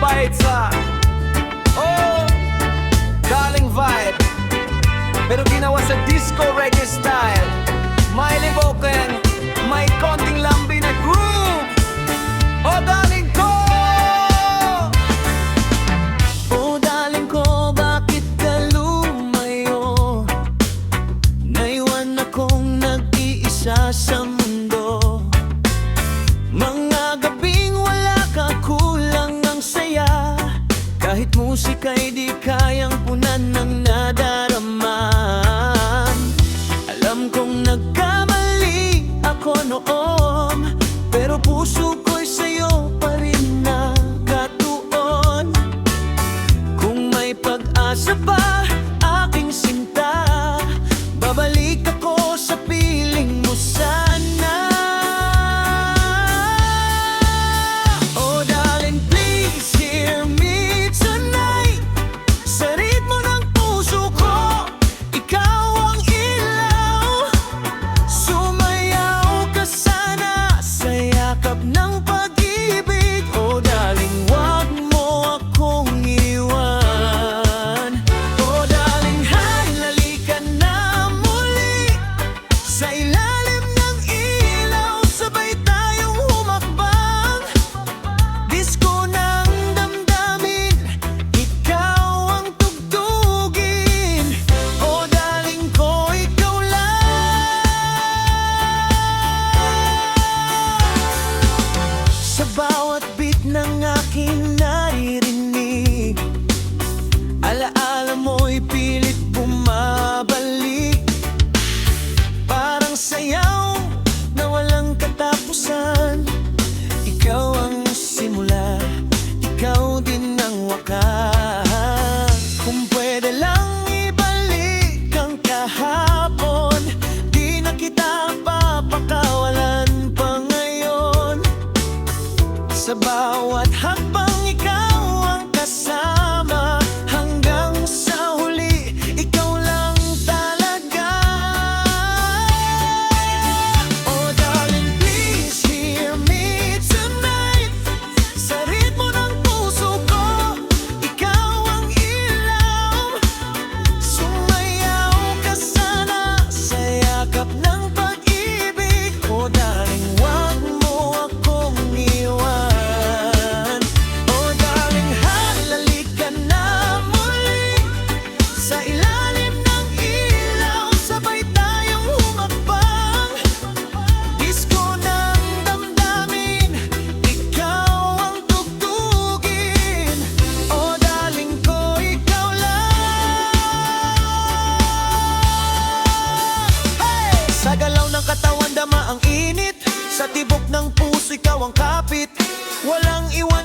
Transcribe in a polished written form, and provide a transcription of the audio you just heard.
bites oh, galing vibe, pero ginawa sa disco reggae style. May liboken, may konting lambi na groove. Oh darling ko, oh darling ko, bakit ka lumayo? Naiwan akong nag-iisa sa mundo. Mga gabing wala ka, kulang ang saya. Kahit musika'y di kayang punan ng nadaraman. Alam kong nagkamali ako noon, pero puso ko'y sa'yo pa rin nakatuon. Kung may pag-asa pa, aking sinta, babalik ako sa piling mo sana. Oh darling, please hear me tonight. Sa ritmo ng puso ko, ikaw ang ilaw. Sumayaw ka sana sa yakap ng pag-ibig. Oh darling, wag mo akong iwan. Oh darling, halika na muli. Sa ilalim ng ilaw, sabay tayong humakbang. Disko ng damdamin, ikaw ang tugtugin. Oh darling ko, ikaw lang. Sa bawat beat ng aking naririnig, alaala mo'y pilit bumabalik. Parang sayaw na walang katapusan. Ikaw ang simula, ikaw din ang wakas. Kung pwede lang ibalik ang kahapon, di na kita papakawalan pa ngayon. Sa bawat hakbang ikaw ang kasama, hanggang sa huli, ikaw lang talaga. Oh darling, please hear me tonight. Sa ritmo ng puso ko, ikaw ang ilaw. Sumayaw ka sana sa yakap ng pag-ibig. Oh darling, wag mo akong iwan. Oh darling, halika na muli. Sa ilalim ng ilaw, sabay tayong humakbang. Disko ng damdamin, ikaw ang tugtugin. Oh darling ko, ikaw lang. Hey! Sa galaw ng katawan, dama ang init. Sa tibok ng puso, ikaw ang kapit. Walang iwan